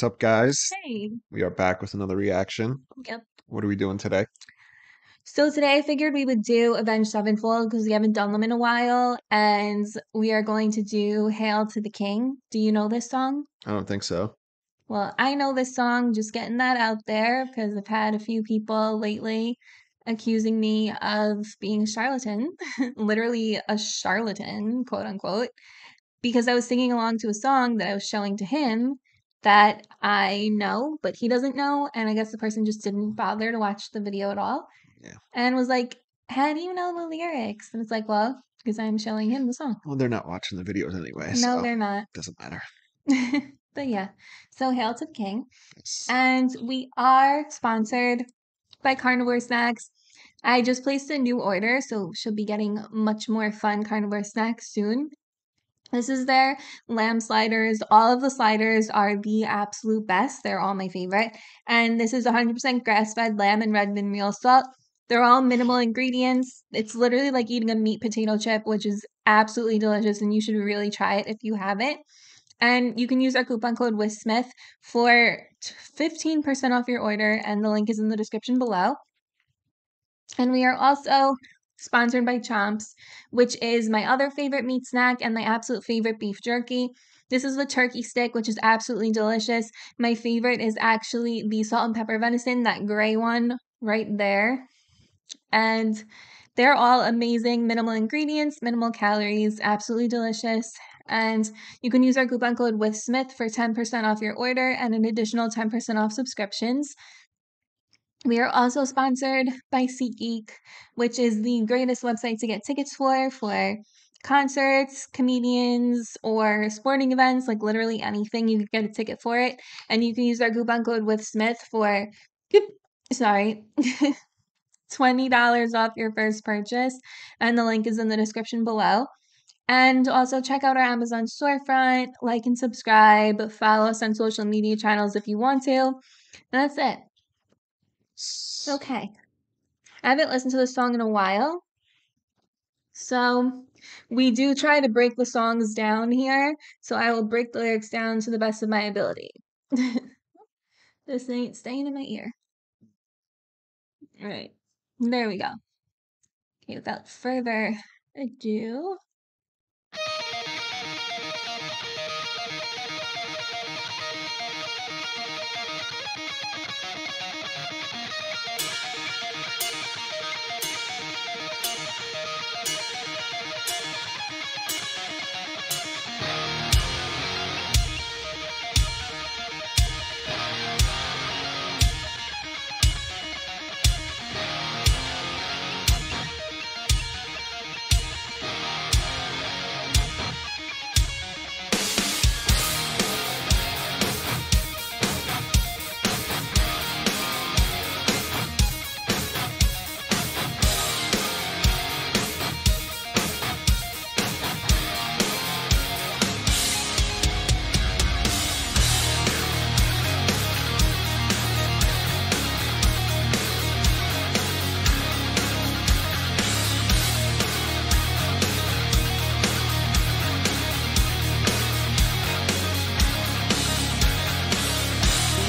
What's up, guys? Hey. We are back with another reaction. Yep. What are we doing today? So today I figured we would do Avenged Sevenfold because we haven't done them in a while, and we are going to do Hail to the King. Do you know this song? I don't think so. Well, I know this song, just getting that out there because I've had a few people lately accusing me of being a charlatan, literally a charlatan, quote unquote, because I was singing along to a song that I was showing to him that I know, but he doesn't know. And I guess the person just didn't bother to watch the video at all Yeah. and was like, how do you know the lyrics? And it's like, well, because I'm showing him the song. Well, they're not watching the videos anyway, No, so they're it not. doesn't matter. But yeah, so Hail to the King. Yes. And we are sponsored by Carnivore Snacks. I just placed a new order, so she'll be getting much more fun carnivore snacks soon. This is their lamb sliders. All of the sliders are the absolute best. They're all my favorite. And this is 100% grass-fed lamb and red bean meal salt. They're all minimal ingredients. It's literally like eating a meat potato chip, which is absolutely delicious, and you should really try it if you haven't. And you can use our coupon code WithSmith for 15% off your order, and the link is in the description below. And we are also sponsored by Chomps, which is my other favorite meat snack and my absolute favorite beef jerky. This is the turkey stick, which is absolutely delicious. My favorite is actually the salt and pepper venison, that gray one right there. And they're all amazing, minimal ingredients, minimal calories, absolutely delicious. And you can use our coupon code WithSmith for 10% off your order and an additional 10% off subscriptions. We are also sponsored by SeatGeek, which is the greatest website to get tickets for concerts, comedians, or sporting events, like literally anything. You can get a ticket for it. And you can use our coupon code WithSmith for, sorry, $20 off your first purchase. And the link is in the description below. And also check out our Amazon storefront, like and subscribe, follow us on social media channels if you want to. And that's it. Okay. I haven't listened to this song in a while. So we do try to break the songs down here. So I will break the lyrics down to the best of my ability. This ain't staying in my ear. All right. There we go. Okay, without further ado.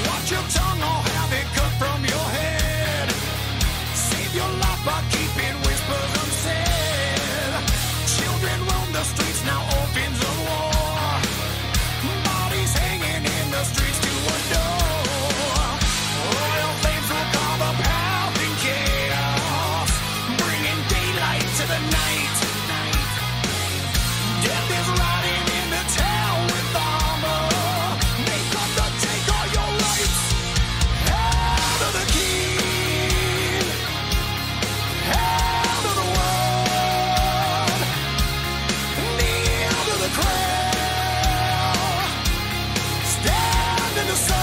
Watch your tongue or have it cut from your head. Save your life by keeping whispers unsaid. Children roam the streets, now orphans of war. Bodies hanging in the streets to adore. Oil flames will cover path in chaos, bringing daylight to the night. Death is riding in the town with armor. They come to take all your rights. Hail to the king. Hail to the world. Kneel to the crown. Stand in the sun.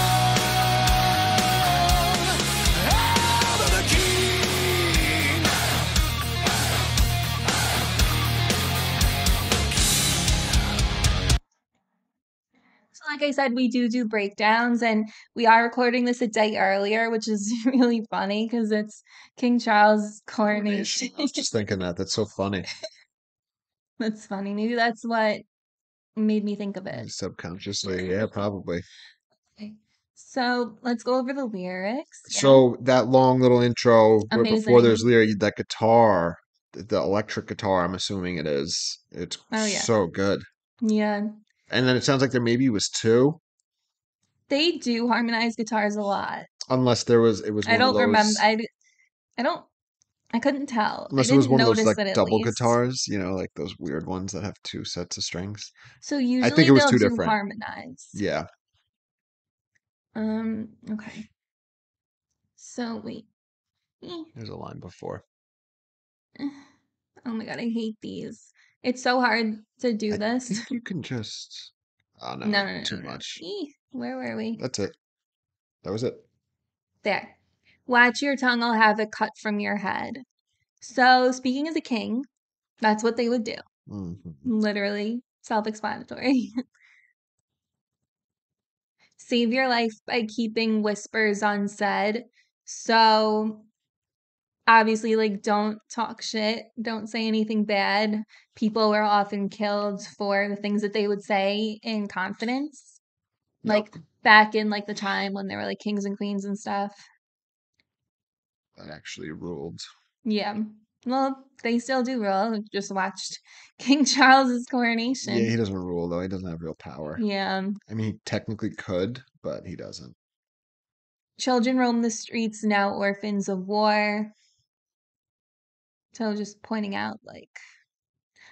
Hail to the king. So like I said, we do breakdowns, and we are recording this a day earlier, which is really funny because it's King Charles' coronation. I was just thinking that. That's so funny. That's funny. Maybe that's what made me think of it. Subconsciously, yeah, probably. Okay. So let's go over the lyrics. Yeah. So that long little intro where before there's Amazing. lyric, that guitar, the electric guitar, I'm assuming it is. It's Oh yeah. so good. Yeah. And then it sounds like there maybe was two, They do harmonize guitars a lot. unless it was I one of don't remember. those, I don't. I couldn't tell. I unless it was didn't one of those notice like it at double least. guitars, like those weird ones that have two sets of strings. So I think usually it was they'll two do different. harmonize. Yeah, Okay. So wait. Eh, there's a line before. eh. Oh my God, I hate these. It's so hard to do I this. think you can just. Oh No, no, no, no, too no, no. much. Where were we? That's it. That was it. There. Watch your tongue, I'll have it cut from your head. So, speaking as a king, that's what they would do. Hmm. Literally self-explanatory. Save your life by keeping whispers unsaid. So, obviously, like, don't talk shit, don't say anything bad. People were often killed for the things that they would say in confidence, Yep, like back in like the time when there were like kings and queens and stuff. that actually ruled. Yeah. Well, they still do rule. Just watched King Charles's Yeah, he coronation. doesn't rule though. He doesn't have real power. Yeah. I mean, he technically could, but he doesn't. Children roam the streets now, orphans of war. So just pointing out, like,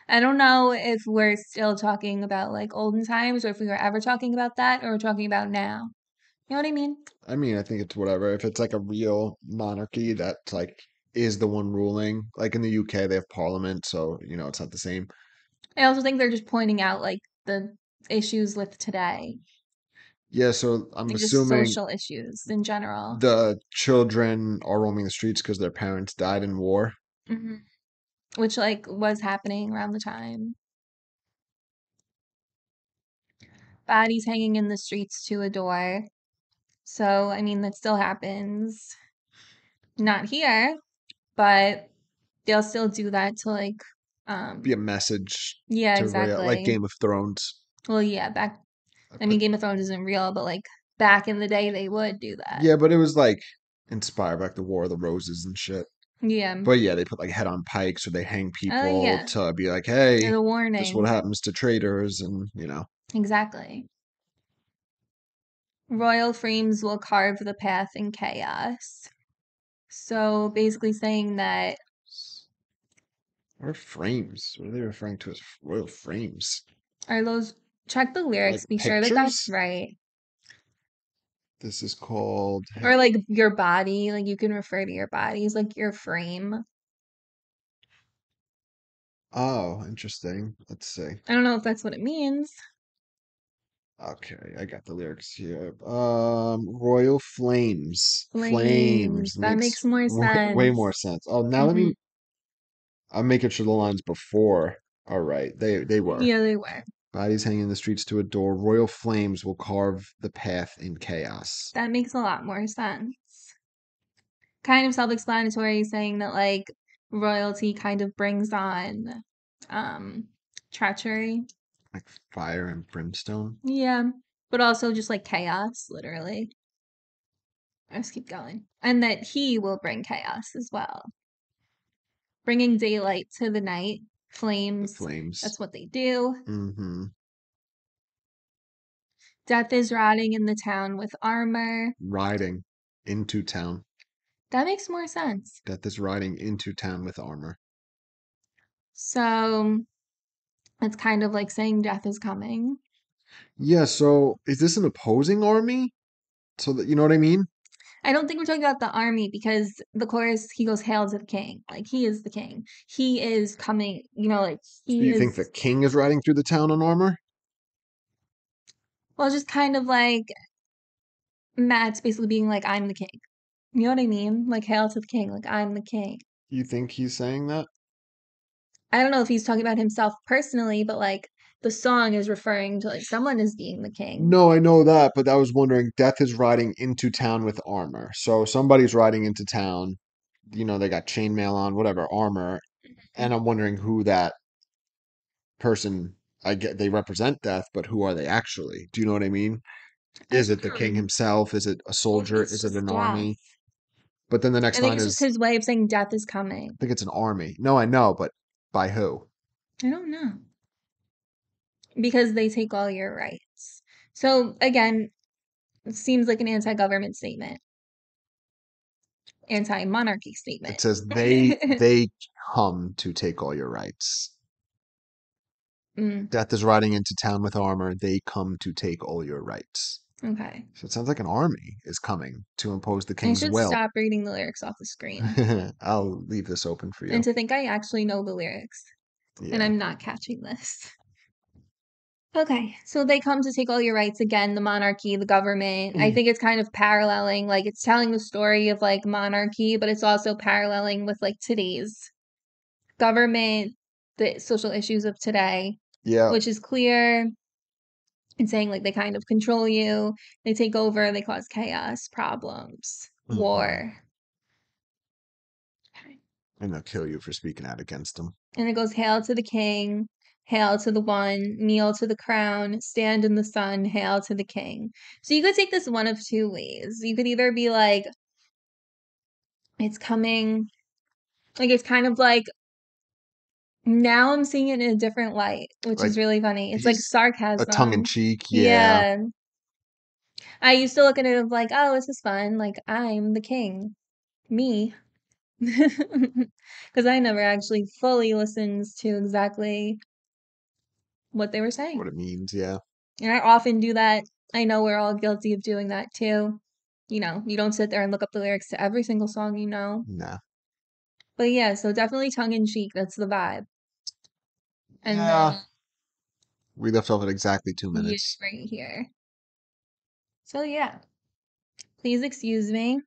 I don't know if we're still talking about like olden times or if we were ever talking about that or we're talking about now. You know what I mean? I mean, I think it's whatever. If it's like a real monarchy that's like is the one ruling, like in the UK, they have parliament, so it's not the same. I also think they're just pointing out like the issues with today, Yeah, so I'm like just assuming social issues in general. the children are roaming the streets because their parents died in war. Hmm. Which like was happening around the time. Bodies hanging in the streets to adore. So, I mean, that still happens. Not here, but they'll still do that to like, Be a um, message yeah, to real, like exactly. Game of Thrones. Well, yeah, back, I But mean, Game of Thrones isn't real, but like back in the day, they would do that. yeah, but it was like inspired by like the War of the Roses and shit. Yeah. But yeah, they put like head on pikes or they hang Oh, people yeah. to be like, hey, As a this is what warning. happens to traitors, and. Exactly. Royal frames will carve the path in chaos. So basically saying that What are frames? What are they referring to as royal frames? are those, check the Like lyrics, be sure that that's pictures? right. This is called. Or like your body, like you can refer to your body as like your frame. Oh, interesting. Let's see. I don't know if that's what it means. Okay, I got the lyrics here. Royal flames. Flames. Flames That makes makes more way more sense. sense. Oh, now Hmm. I'm making sure the lines before are right. They were. Yeah, they were. Bodies hanging in the streets to adore. Royal flames will carve the path in chaos. That makes a lot more sense. Kind of self-explanatory, saying that like royalty kind of brings on um treachery. Like fire and brimstone. Yeah. But also just like chaos, literally. Let's keep going. And that he will bring chaos as well. Bringing daylight to the night, The flames, flames. that's what they do. Mm-hmm. Death is rotting in the town with armor. Riding into town. That makes more sense. Death is riding into town with armor. So it's kind of like saying death is coming. Yeah, so is this an opposing army? So that you know what I mean? I don't think we're talking about the army because the chorus, he goes, Hail to the king. Like, he is the king. He is coming, like, So he you think the is, king is riding through the town on armor? well, just kind of like Matt's basically being like, I'm the king. You know what I mean? Like, Hail to the king. Like, I'm the king. You think he's saying that? I don't know if he's talking about himself personally, but like, the song is referring to like someone as being the king. No, I know that, but I was wondering, death is riding into town with armor. So somebody's riding into town, they got chainmail on, whatever, armor, and I'm wondering who that person, I get they represent death, but who are they actually? Do you know what I mean? Is it the king himself? Is it a soldier? It's Is it just an death. army? But then the I next think line it's just is, his way of saying death is I coming. think it's an army. No, I know, but by who? I don't know. Because they take all your rights. So again, it seems like an anti-government statement, anti-monarchy It statement. says they come to take all your rights. Mm, Death is riding into town with armor. They come to take all your rights. okay. So it sounds like an army is coming to impose the I king's should will. stop reading the lyrics off the screen. I'll leave this open for And you. to think I actually know the lyrics, and Yeah. I'm not catching this. Okay, so they come to take all your rights again, the monarchy, the government. I think it's kind of paralleling, like it's telling the story of like monarchy, but it's also paralleling with like today's government, the social issues of today, Yeah. which is clear and saying like they kind of control you, they take over, they cause chaos, problems, hmm war. Okay. And they'll kill you for speaking out against them. And it goes, Hail to the king, hail to the one, kneel to the crown, stand in the sun, hail to the king. So you could take this one of two ways. You could either be like, it's coming, like it's kind of like, now I'm seeing it in a different light, which is Like really funny. It's like he's a tongue in sarcasm. cheek. Yeah. Yeah. I used to look at it of like, oh, this is fun. Like, I'm the king. Me. Because I never actually fully listened to exactly what they were saying. What it means. Yeah. And I often do that. I know we're all guilty of doing that too. You know, you don't sit there and look up the lyrics to every single song you know. Nah. But yeah, so definitely tongue in cheek. That's the vibe. And Yeah. then We left off at exactly 2 you minutes. right here. So yeah, please excuse me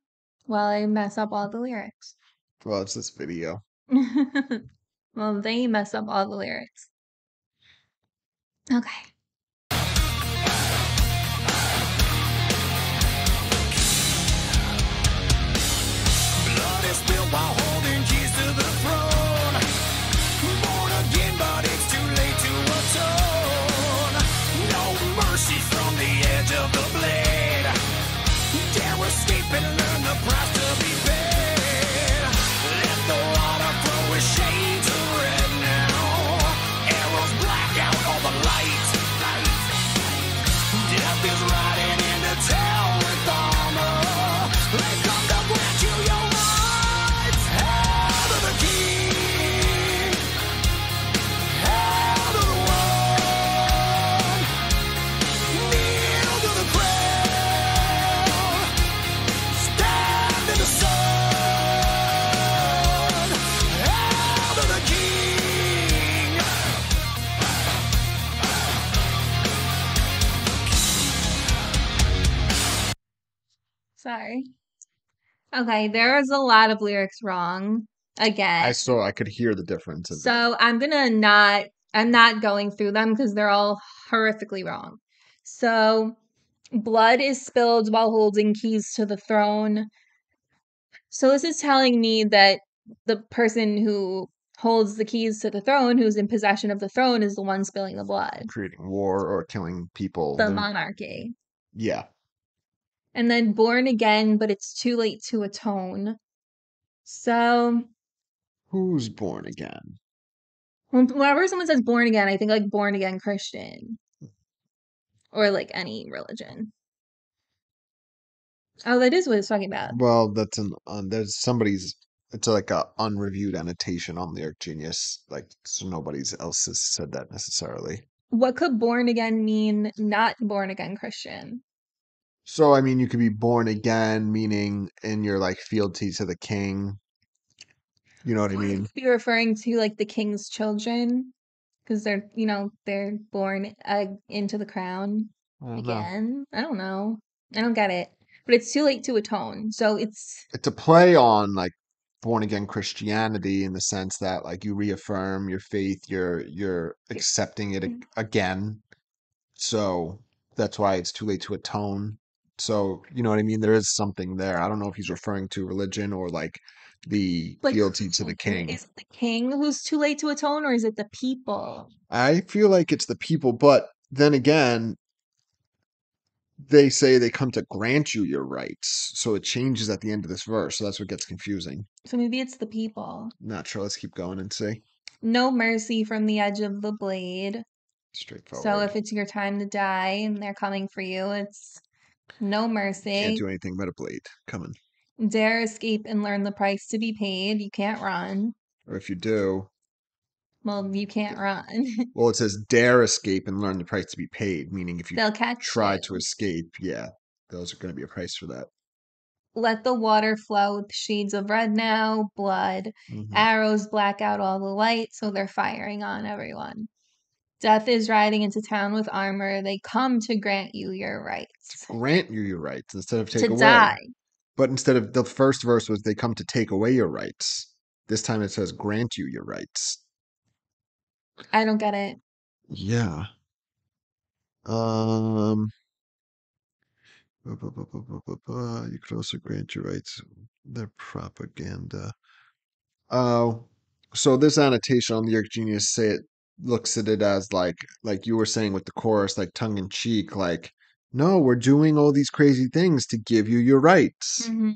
while I mess up all the lyrics. Well, it's this video. Well, they mess up all the lyrics. Okay. Blood is spilled while holding keys to the throne. Born again, but it's too late to atone. No mercy from the edge of the blade. Dare escape and learn the price to be paid. Let the water flow with shades of red now. Arrows black out all the light. Death is riding into town with armor. They come to grant you your rights. Hail to the king. Hail to the one. Kneel to the crown. Stand in the sun. Hail to the king. Sorry. Okay, there's a lot of lyrics wrong again. I could hear the difference. So I'm not going through them because they're all horrifically wrong. So blood is spilled while holding keys to the throne. So this is telling me that the person who holds the keys to the throne, who's in possession of the throne, is the one spilling the blood. Creating war or killing people. The monarchy. Yeah. And then born again, but it's too late to atone. So Who's born again? whenever someone says born again, I think like born again Christian or like any religion. Oh, that is what it's talking about. Well, that's there's somebody's. It's like a unreviewed annotation on Lyric Genius. Like, so nobody's else has said that necessarily. What could born again mean? Not born again Christian. So, I mean, you could be born again, meaning in your like fealty to the king. You know what I mean? Be referring to like the king's children because they're born into the crown I don't know. again. I don't know. I don't get it. But it's too late to atone. So it's It's a play on like born again Christianity in the sense that like you reaffirm your faith, you're accepting it again. So that's why it's too late to atone. So, you know what I mean? There is something there. I don't know if he's referring to religion or like the like fealty to the king. is it the king who's too late to atone, or is it the people? I feel like it's the people, but then again, they say they come to grant you your rights. So it changes at the end of this verse. So that's what gets confusing. So maybe it's the people. Not sure. Let's keep going and see. No mercy from the edge of the blade. So Straightforward. if it's your time to die and they're coming for you, it's no Can't mercy. do anything but a blade coming. Dare escape and learn the price to be paid. You can't run. Or if you do, Well, you can't run. well, it says dare escape and learn the price to be paid, meaning if you They'll catch try you. to escape, yeah, those are going to be a price for that. Let the water flow with shades of red now, blood. Hmm. Arrows black out all the light, so they're firing on everyone. Death is riding into town with armor. They come to grant you your rights. Grant you your rights instead of To take away. die. But instead of the first verse was they come to take away your rights. This time it says grant you your rights. I don't get it. Yeah. Um. You could also grant your rights. Their propaganda. Oh, so this annotation on Lyric Genius say it looks at it as like you were saying with the chorus, like tongue in cheek, like, no, we're doing all these crazy things to give you your rights. Hmm.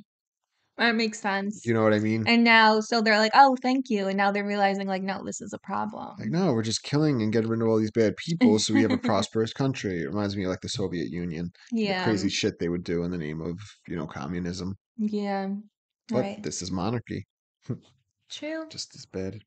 That makes sense. You know what I mean? And now, so they're like, oh, thank you. And now they're realizing, like, no, this is a Like, problem. no, we're just killing and getting rid of all these bad people so we have a prosperous country. It reminds me of like the Soviet Union, the Yeah. crazy shit they would do in the name of, communism. Yeah. All But right. this is monarchy. True. Just as bad.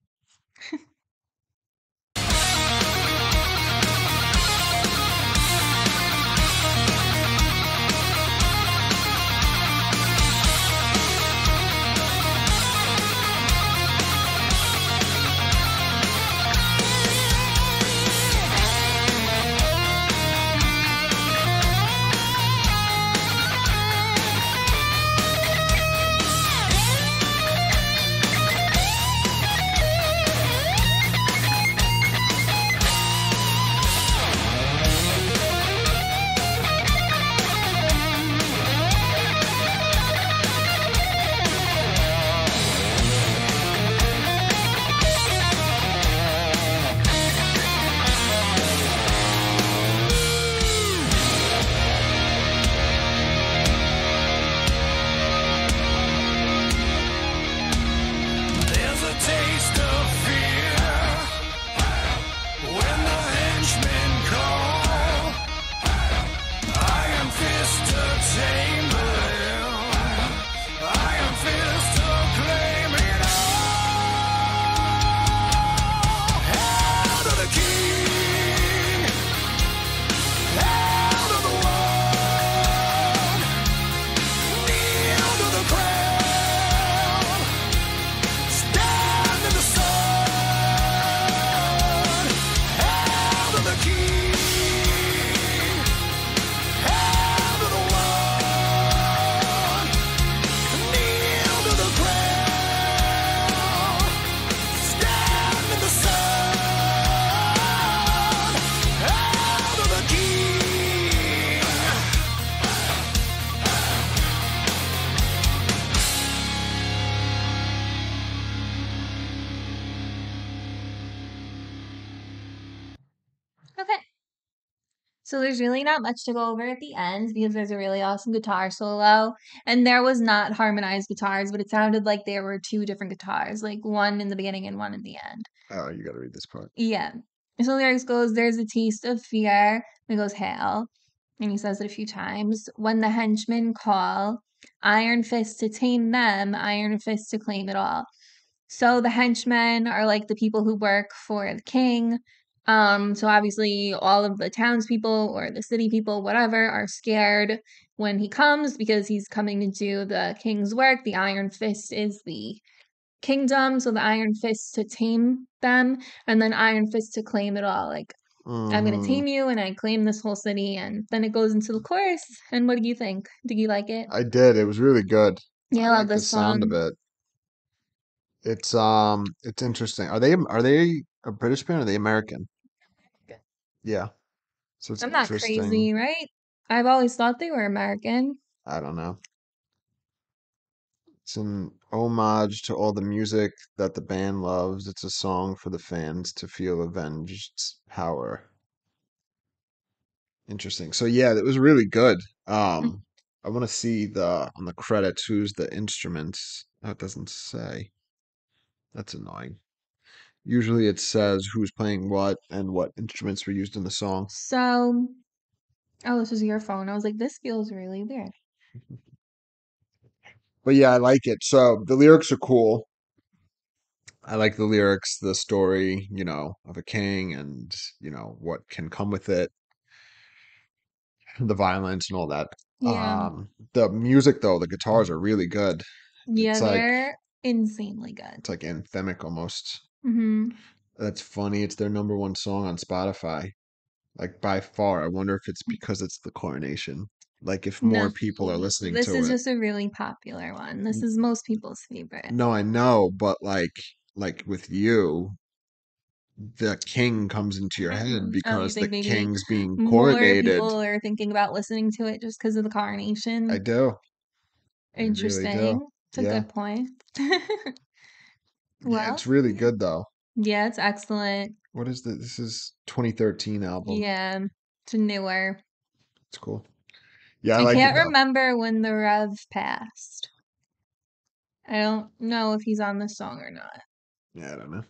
There's a taste of fear when the henchmen call. Iron fist to tame them. Iron fist to claim it all. Hail to the king. Hail to the one. Kneel to the crown. Stand in the sun. Hail to the king. Hail to the one. Kneel to the ground. Stand in the sun. Hail to the king. Okay. So there's really not much to go over at the end because there's a really awesome guitar solo. And there was not harmonized guitars, but it sounded like there were two different guitars, like one in the beginning and one in the end. Oh, you got to read this part. Yeah. So the lyrics goes, there's a taste of fear. And it goes, hail. And he says it a few times. When the henchmen call, iron fist to tame them, iron fist to claim it all. So the henchmen are like the people who work for the king. So obviously all of the townspeople or the city people, whatever, are scared when he comes because he's coming to do the king's work. The Iron Fist is the kingdom, so the Iron Fist to tame them, and then Iron Fist to claim it all. Like, I'm gonna Hmm. tame you and I claim this whole city, and then it goes into the chorus. And what do you think? Did you like it? I did. It was really good. Yeah, I I love like the this sound of song. it. It's interesting. Are they a British band or are they American? Yeah. So it's I'm not interesting. crazy, right? I've always thought they were American. I don't know. It's an homage to all the music that the band loves. It's a song for the fans to feel Avenged's power. Interesting. So yeah, it was really good. I want to see the on the credits who's the instruments. Oh, it doesn't say. That's annoying. Usually it says who's playing what and what instruments were used in the song. So, oh, this is your phone. I was like, this feels really weird. But yeah, I like it. So the lyrics are cool. I like the lyrics, the story, of a king and, what can come with it, the violence and all that. Yeah. The music though, the guitars are really good. Yeah, It's like they're insanely good. it's like anthemic almost. Mm-hmm. That's funny. It's their number one song on Spotify, like by far. I wonder if it's because it's the coronation. Like if more No, people are listening this to is it. just a really popular one. This N- is most people's favorite. No, I know, but like with you, the king comes into your head Oh, you because the think maybe king's being more coronated. people are thinking about listening to it just because of the I coronation? do. I really do. Interesting. It's a Yeah. good point. Yeah, Well, it's really good though. yeah, it's excellent. What is this? This is 2013 album. Yeah, it's newer. It's cool. Yeah, I I like it can't though. remember when the Rev passed. I don't know if he's on this song or not. Yeah, I don't know.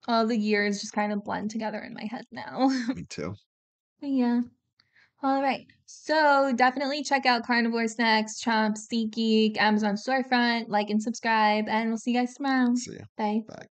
All the years just kind of blend together in my head now. Me too. But yeah. All right. So definitely check out Carnivore Snacks, Chomp, SeatGeek, Amazon Storefront, like and subscribe, and we'll see you guys tomorrow. See ya. Bye. Bye.